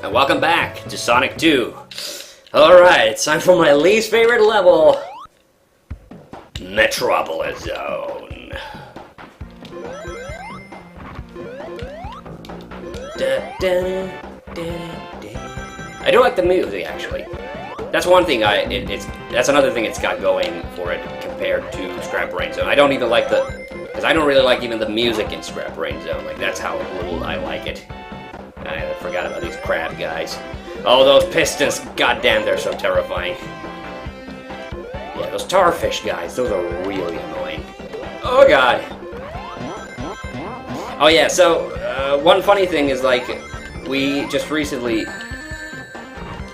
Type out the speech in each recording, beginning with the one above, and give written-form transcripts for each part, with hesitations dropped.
and welcome back to Sonic 2. Alright, it's time for my least favorite level, Metropolis Zone. I do like the music, actually. That's one thing that's another thing it's got going for it compared to Scrap Brain Zone. I don't even like because I don't really like even the music in Scrap Brain Zone. Like, that's how little I like it. I forgot about these crab guys. Oh, those pistons, goddamn, they're so terrifying. Yeah, those tarfish guys, those are really annoying. Oh god. Oh yeah, so, one funny thing is, like, we just recently,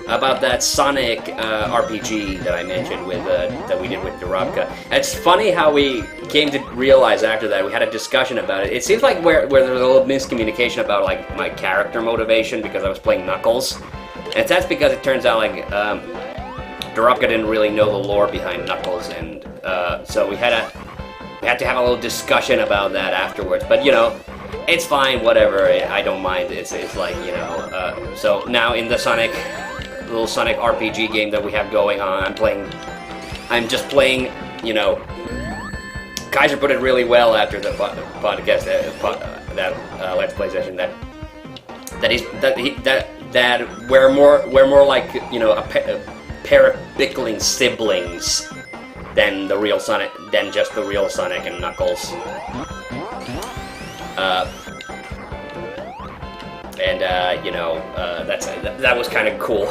about that Sonic RPG that I mentioned with, that we did with Dorobka. It's funny how we came to realize after that, we had a discussion about it. It seems like where there was a little miscommunication about, like, my character motivation because I was playing Knuckles. And that's because it turns out, like, Dorobka didn't really know the lore behind Knuckles, and, so we had to have a little discussion about that afterwards. But, you know, it's fine, whatever, I don't mind. It's like, you know, so now in the little Sonic RPG game that we have going on, I'm just playing, you know, Kaiser put it really well after the podcast, that Let's Play session, that we're more like, you know, a pair of bickering siblings than just the real Sonic and Knuckles. You know, that was kind of cool.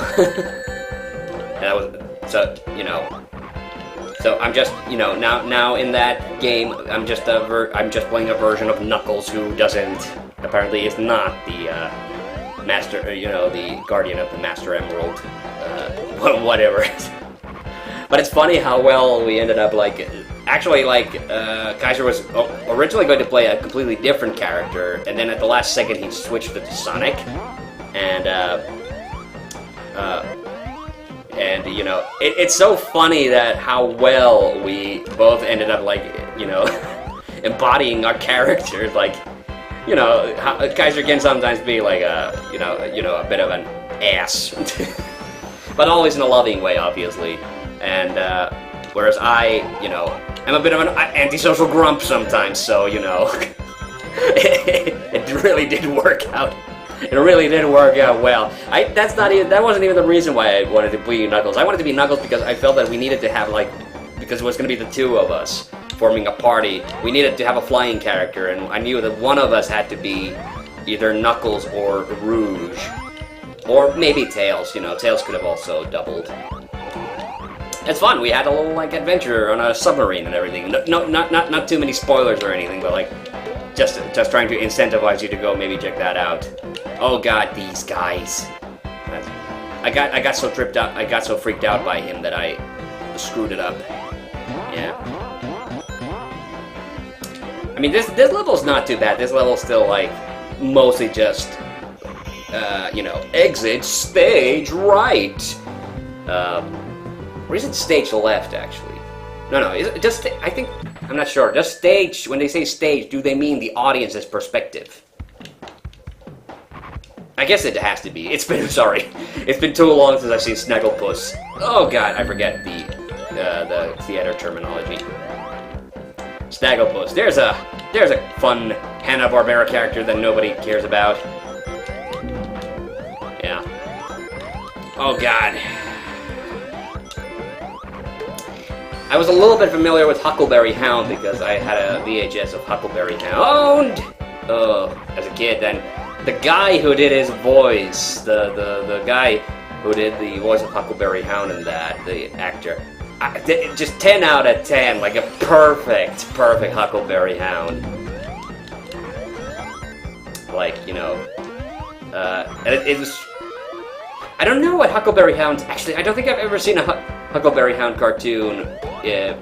So I'm just, you know, now in that game, I'm just playing a version of Knuckles who apparently is not the master, you know, the guardian of the Master Emerald, whatever. But it's funny how well we ended up, like, actually, like, Kaiser was originally going to play a completely different character, and then at the last second he switched to Sonic, and you know, it's so funny that how well we both ended up, like, you know, embodying our characters. Like, you know, Kaiser can sometimes be like you know, a bit of an ass, but always in a loving way, obviously. And whereas I, you know, I'm a bit of an antisocial grump sometimes, so, you know, it really did work out. It really did work out well. That wasn't even the reason why I wanted to be Knuckles. I wanted to be Knuckles because I felt that we needed to have, like, because it was going to be the two of us forming a party, we needed to have a flying character, and I knew that one of us had to be either Knuckles or Rouge. Or maybe Tails, you know, Tails could have also doubled. It's fun. We had a little, like, adventure on a submarine and everything. No, not too many spoilers or anything, but, like, just trying to incentivize you to go maybe check that out. Oh god, these guys. I got so tripped out. I got so freaked out by him that I screwed it up. Yeah. I mean, this level's not too bad. This level's still, like, mostly just, you know, exit stage right. Or is it stage left, actually? No, is it just, I think, I'm not sure. Just stage, when they say stage, do they mean the audience's perspective? I guess it has to be. It's been too long since I've seen Snagglepuss. Oh god, I forget the theater terminology. Snagglepuss. There's a fun Hanna-Barbera character that nobody cares about. Yeah. Oh god. I was a little bit familiar with Huckleberry Hound because I had a VHS of Huckleberry Hound as a kid. And the guy who did his voice, the guy who did the voice of Huckleberry Hound in that, the actor, just 10 out of 10, like a perfect Huckleberry Hound. Like, you know, and it was. I don't know what Huckleberry Hound's actually. I don't think I've ever seen a Huckleberry Hound cartoon in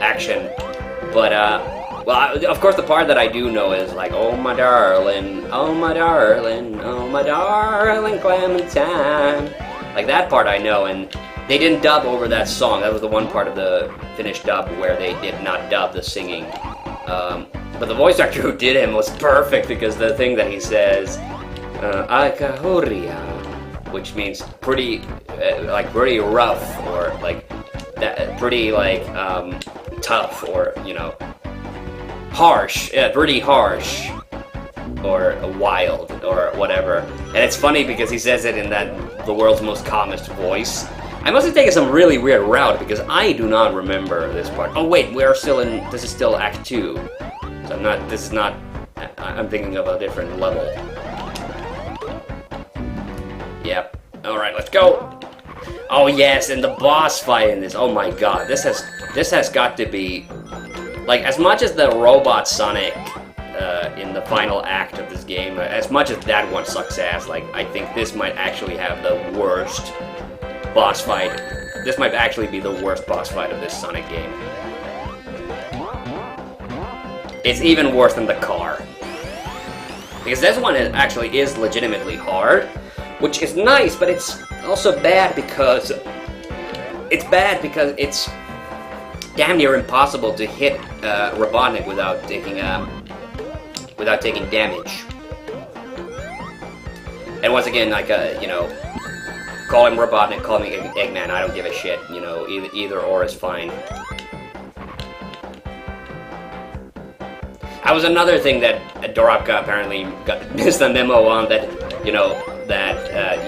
action, but well, of course the part that I do know is like, oh my darling, oh my darling, oh my darling Clementine. Like, that part I know, and they didn't dub over that song. That was the one part of the finished dub where they did not dub the singing. But the voice actor who did him was perfect because the thing that he says, Akahoria, which means pretty, like pretty rough or like that, pretty like tough or harsh, yeah, pretty harsh or wild or whatever. And it's funny because he says it in the world's most calmest voice. I must have taken some really weird route because I do not remember this part. Oh wait, this is still Act 2. So I'm thinking of a different level. Yep. Alright, let's go! Oh yes, and the boss fight in this, oh my god, this has got to be, like, as much as the robot Sonic in the final act of this game, as much as that one sucks ass, like, I think this might actually have the worst boss fight. This might actually be the worst boss fight of this Sonic game. It's even worse than the car. Because this one actually is legitimately hard, which is nice, but it's also bad because it's damn near impossible to hit Robotnik without taking damage. And once again, like call him Robotnik, call me Eggman, I don't give a shit, either or is fine. That was another thing that Dorapka apparently missed the memo on, that,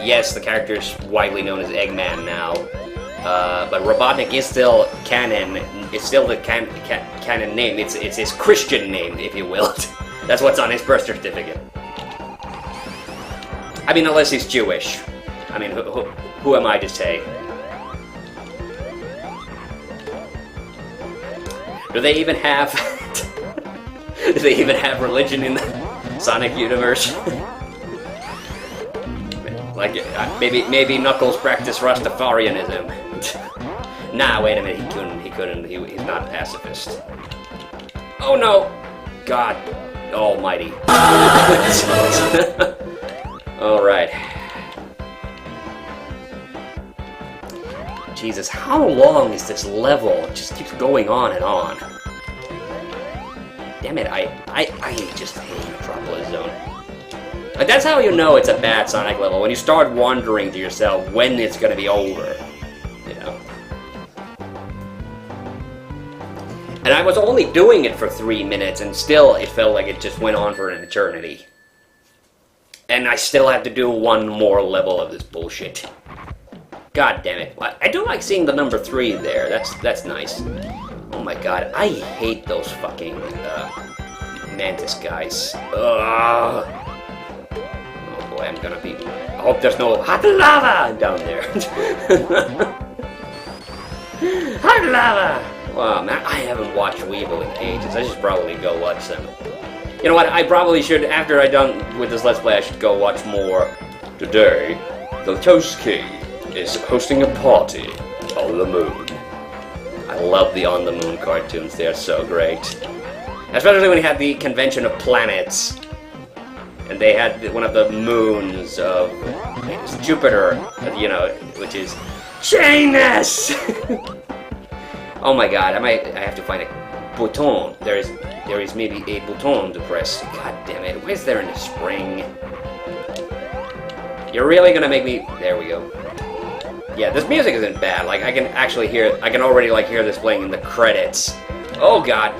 yes, the character is widely known as Eggman now, but Robotnik is still canon. It's still the canon name. It's his Christian name, if you will. That's what's on his birth certificate. I mean, unless he's Jewish. I mean, who am I to say? Do they even have... Do they even have religion in the Sonic universe? Like, maybe Knuckles practiced Rastafarianism. Nah, wait a minute, he couldn't, he's not a pacifist. Oh no! God almighty. Alright. Jesus, how long is this level? It just keeps going on and on. Damn it, I just hate Metropolis Zone. Like, that's how you know it's a bad Sonic level, when you start wondering to yourself when it's gonna be over. And I was only doing it for 3 minutes, and still it felt like it just went on for an eternity. And I still had to do one more level of this bullshit. God damn it. I do like seeing the number 3 there, that's nice. Oh my god, I hate those fucking Mantis guys. Ugh. Oh boy, I'm gonna be... I hope there's no hot lava down there. Hot lava! Wow, man, I haven't watched Weevil in ages. I should probably go watch them. You know what, I probably should, after I'm done with this Let's Play, I should go watch more. Today, the Toast King is hosting a party on the moon. I love the On the Moon cartoons, they are so great. Especially when he had the Convention of Planets, and they had one of the moons of Jupiter, which is Janus! Oh my god, I have to find a button. There is maybe a button to press. God damn it, what is there in the spring? You're really gonna make me... There we go. Yeah, this music isn't bad. Like, I can already hear this playing in the credits. Oh god.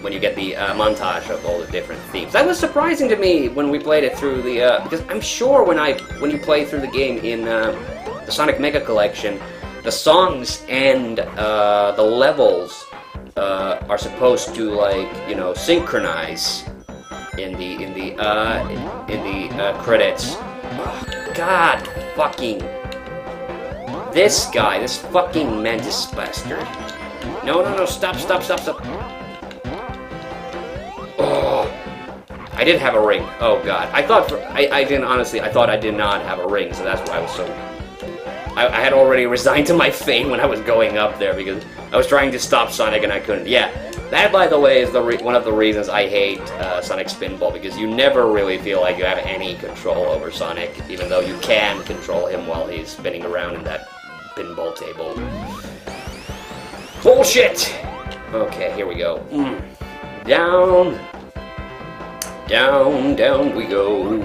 When you get the montage of all the different themes. That was surprising to me when we played it through the, because I'm sure when you play through the game in the Sonic Mega Collection, the songs and the levels are supposed to synchronize in the credits. Oh, God fucking... This guy, this fucking Mantis bastard. No, stop. Oh, I did have a ring. Oh god, I thought I thought I did not have a ring, so that's why I was so... I had already resigned to my fate when I was going up there, because I was trying to stop Sonic and I couldn't. Yeah, that, by the way, is one of the reasons I hate Sonic Spinball, because you never really feel like you have any control over Sonic, even though you can control him while he's spinning around in that pinball table. Bullshit! Okay, here we go. Down. Down, down we go.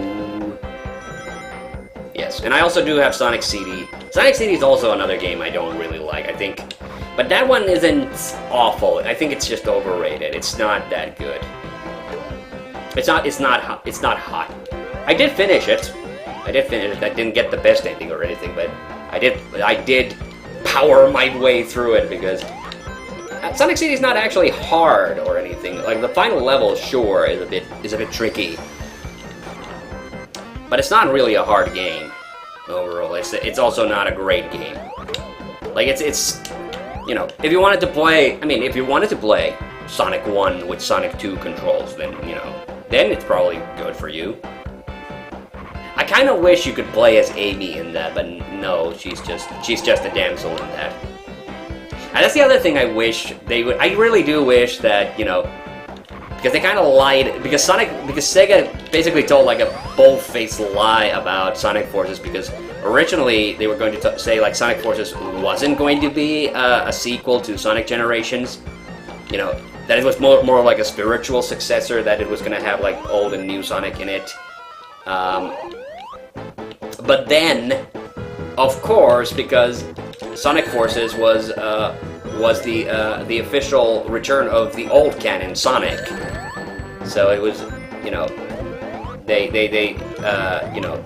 Yes, and I also do have Sonic CD. Sonic CD is also another game I don't really like, I think. But that one isn't awful. I think it's just overrated. It's not that good. It's not hot. I did finish it. I didn't get the best ending or anything, but I did power my way through it because Sonic CD is not actually hard or anything. Like the final level, sure, is a bit tricky, but it's not really a hard game overall. It's also not a great game. Like it's you know, if you wanted to play, I mean, if you wanted to play Sonic 1 with Sonic 2 controls, then you know, then it's probably good for you. I kind of wish you could play as Amy in that, but no, she's just a damsel in that. And that's the other thing I wish they would. I really do wish that, you know, because they kind of lied, because Sega basically told like a bold-faced lie about Sonic Forces, because originally they were going to say like Sonic Forces wasn't going to be a sequel to Sonic Generations, you know, that it was more like a spiritual successor, that it was going to have like old and new Sonic in it. But then, of course, because Sonic Forces was the official return of the old canon Sonic, so it was, you know, you know,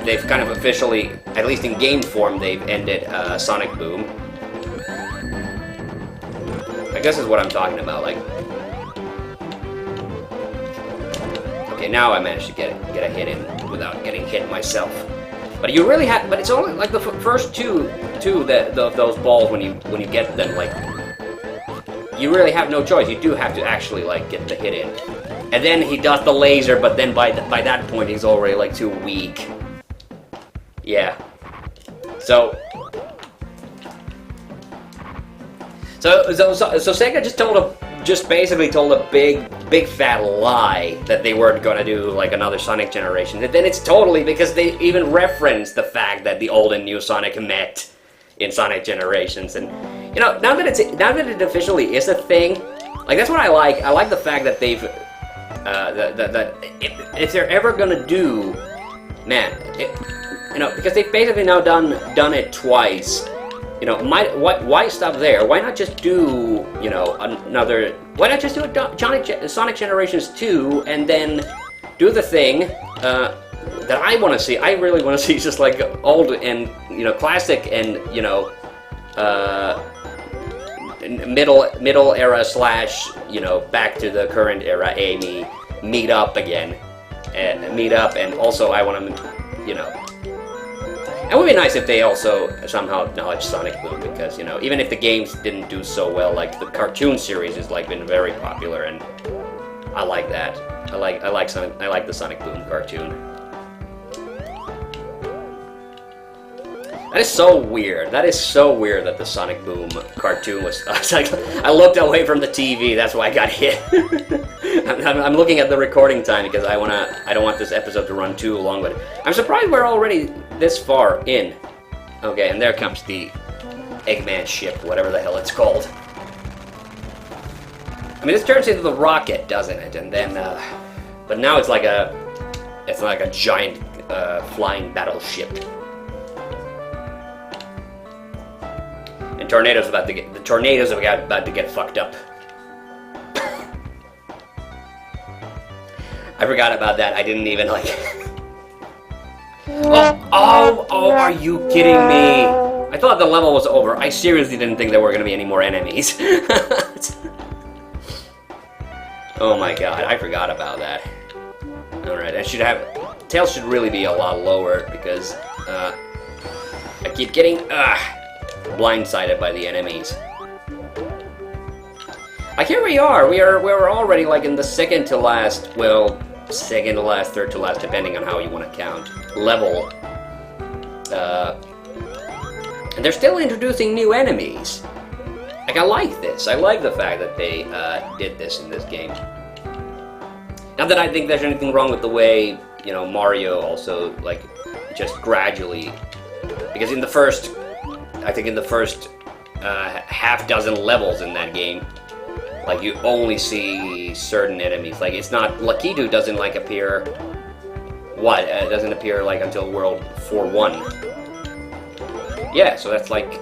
they've kind of officially, at least in game form, they've ended Sonic Boom. I guess is what I'm talking about. Like, okay, now I managed to get a hit in without getting hit myself. But you really have, but it's only like the first two those balls when you get them, like, you really have no choice. You do have to actually like get the hit in, and then he does the laser, but then by that point he's already like too weak. Yeah. So Sega just basically told a big fat lie that they weren't gonna do like another Sonic Generation. And then it's totally, because they even reference the fact that the old and new Sonic met in Sonic Generations. And you know, now that it officially is a thing, like that's what I like. I like the fact that they've that if they're ever gonna do, man, you know, because they've basically now done it twice. You know, why stop there? Why not just do, you know, another? Why not just do a Sonic Generations 2 and then do the thing that I want to see? I really want to see just like old and, you know, classic and, you know, middle era / you know, back to the current era Amy meet up again, and also I want to, you know. It would be nice if they also somehow acknowledge Sonic Boom, because, you know, even if the games didn't do so well, like the cartoon series has like been very popular, and I like that. I like the Sonic Boom cartoon. That is so weird. That is so weird that the Sonic Boom cartoon was. I looked away from the TV. That's why I got hit. I'm looking at the recording time because I don't want this episode to run too long. But I'm surprised we're already this far in. Okay, and there comes the Eggman ship, whatever the hell it's called. I mean, this turns into the rocket, doesn't it? And then, but now it's like a giant flying battleship. And the tornadoes are about to get fucked up. I forgot about that. I didn't even like. Oh! Are you kidding me? I thought the level was over. I seriously didn't think there were gonna be any more enemies. Oh my god! I forgot about that. All right, Tails should really be a lot lower because I keep getting blindsided by the enemies. Like, here we are. We're already like in the second to last, third to last, depending on how you want to count, level. And they're still introducing new enemies. Like, I like this. I like the fact that they did this in this game. Not that I think there's anything wrong with the way, you know, Mario also, like, just gradually, because in the first half dozen levels in that game, Like, you only see certain enemies. Like, it's not... Lakitu doesn't, like, appear... What? It doesn't appear, like, until World 4-1. Yeah, so that's, like...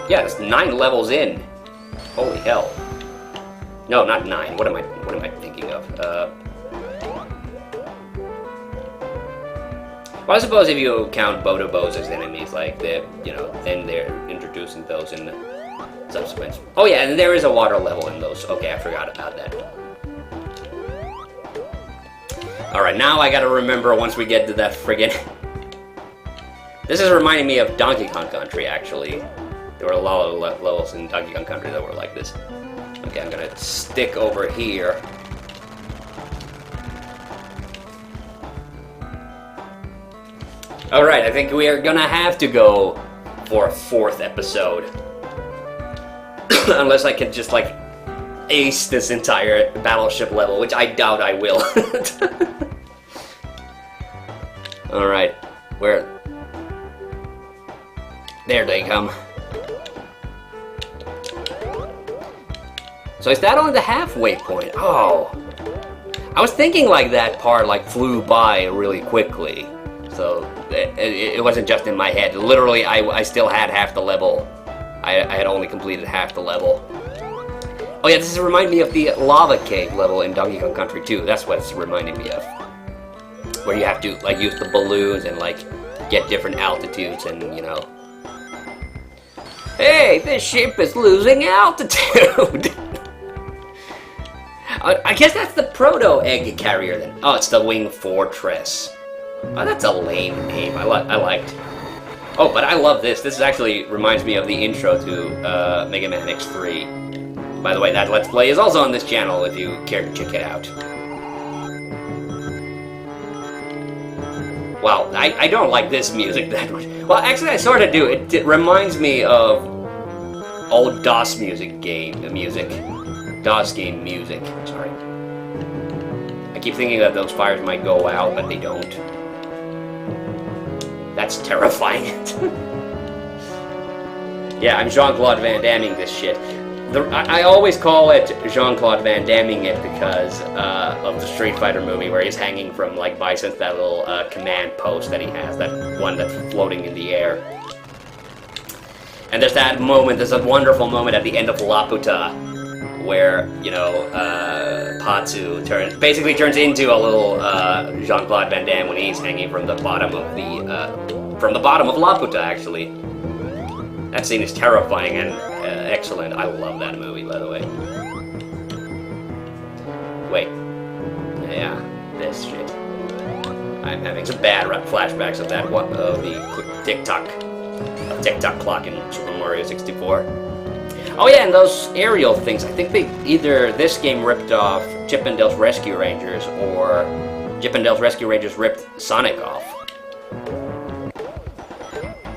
Yeah, it's 9 levels in. Holy hell. No, not 9. What am I thinking of? Well, I suppose if you count Bodobos as enemies, like, then they're introducing those in the subsequent... Oh yeah, and there is a water level in those. Okay, I forgot about that. Alright, now I gotta remember once we get to that friggin'... This is reminding me of Donkey Kong Country, actually. There were a lot of levels in Donkey Kong Country that were like this. Okay, I'm gonna stick over here. Alright, I think we are gonna have to go for a 4th episode. Unless I can just, like, ace this entire battleship level, which I doubt I will. Alright, where... There they come. So is that only the halfway point? Oh. I was thinking, like, that part, like, flew by really quickly. So it wasn't just in my head. Literally, I still had half the level. I had only completed half the level. Oh yeah, this reminds me of the lava cave level in Donkey Kong Country 2. That's what it's reminding me of. Where you have to, like, use the balloons and, like, get different altitudes and, you know... Hey, this ship is losing altitude! I guess that's the proto-egg carrier then. Oh, it's the Wing Fortress. Oh, that's a lame name. I liked. Oh, but I love this. This actually reminds me of the intro to Mega Man X3. By the way, that Let's Play is also on this channel if you care to check it out. Wow, I don't like this music that much. Well, actually, I sort of do. It reminds me of old DOS music. DOS game music. Sorry. I keep thinking that those fires might go out, but they don't. That's terrifying. Yeah, I'm Jean-Claude Van Damming this shit. I always call it Jean-Claude Van Damming it because of the Street Fighter movie where he's hanging from, like, Bison's that little command post that he has, that one that's floating in the air. And there's that moment, there's a wonderful moment at the end of Laputa where, you know, Patsu basically turns into a little Jean-Claude Van Damme when he's hanging from the bottom of Laputa, actually. That scene is terrifying and excellent. I love that movie, by the way. Wait. Yeah, this shit. I'm having some bad flashbacks of that one, of the tick-tock clock in Super Mario 64. Oh yeah, and those aerial things, I think either this game ripped off Chip 'n Dale's Rescue Rangers, or Chip 'n Dale's Rescue Rangers ripped Sonic off.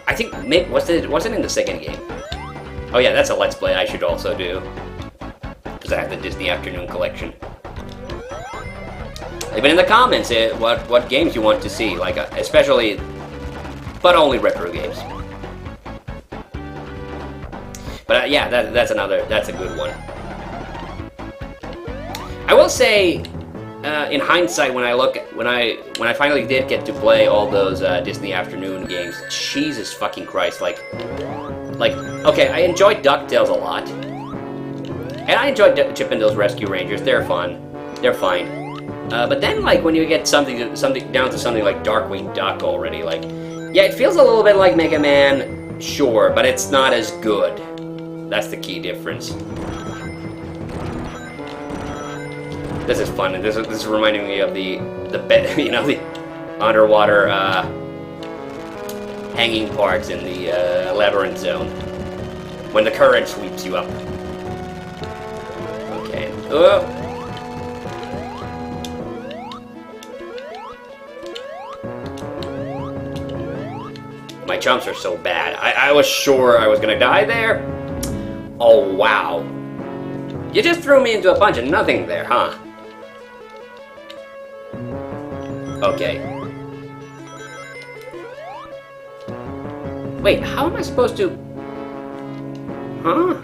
I think, maybe, was it in the second game? Oh yeah, that's a Let's Play I should also do. Because I have the Disney Afternoon Collection. Leave it in the comments what games you want to see, like, especially, but only retro games. But yeah, that's a good one. I will say, in hindsight, when I finally did get to play all those Disney Afternoon games, Jesus fucking Christ, like, okay, I enjoyed DuckTales a lot, and I enjoyed Chip 'n Dale's Rescue Rangers. They're fun, they're fine. But then, like, when you get something down to something like Darkwing Duck already, like, yeah, it feels a little bit like Mega Man, sure, but it's not as good. That's the key difference. This is fun, and this is reminding me of the you know, the underwater hanging parts in the labyrinth zone when the current sweeps you up. Okay. My jumps are so bad. I was sure I was gonna die there. Oh wow. You just threw me into a bunch of nothing there, huh? Okay. Wait, how am I supposed to... Huh?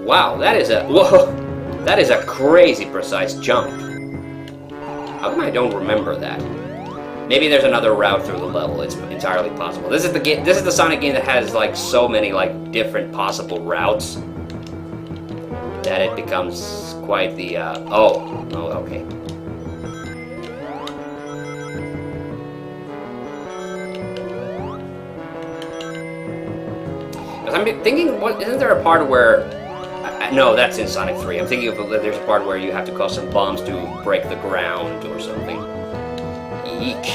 Wow, that is a... Whoa! That is a crazy precise jump. How come I don't remember that? Maybe there's another route through the level. It's entirely possible. This is the game. This is the Sonic game that has like so many like different possible routes that it becomes quite the. Oh, okay. I'm thinking, what isn't there a part where? No, that's in Sonic 3. I'm thinking of there's a part where you have to cause some bombs to break the ground or something. Eek.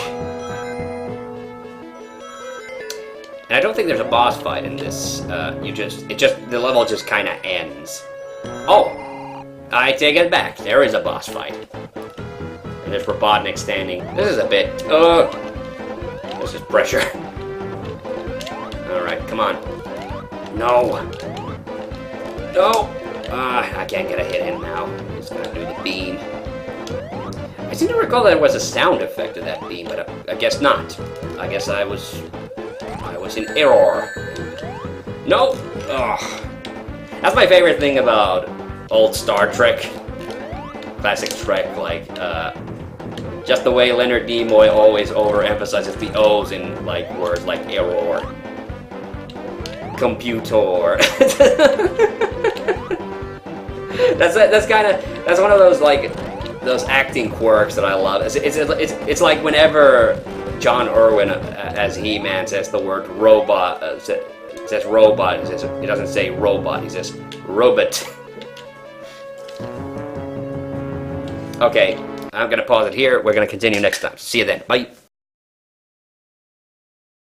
And I don't think there's a boss fight in this. The level just kind of ends. Oh, I take it back. There is a boss fight. And there's Robotnik standing. This is a bit. This is pressure. All right, come on. No. No. I can't get a hit in now. He's gonna do the beam. I seem to recall that there was a sound effect to that beam, but I guess not. I guess I was in error. Nope. Ugh. That's my favorite thing about old Star Trek, classic Trek. Like, just the way Leonard Nimoy always overemphasizes the O's in like words like error, computer. That's one of those like those acting quirks that I love. It's like whenever John Irwin as He-Man says the word robot, says robot. He doesn't say robot. He says robot. Okay, I'm gonna pause it here. We're gonna continue next time. See you then. Bye.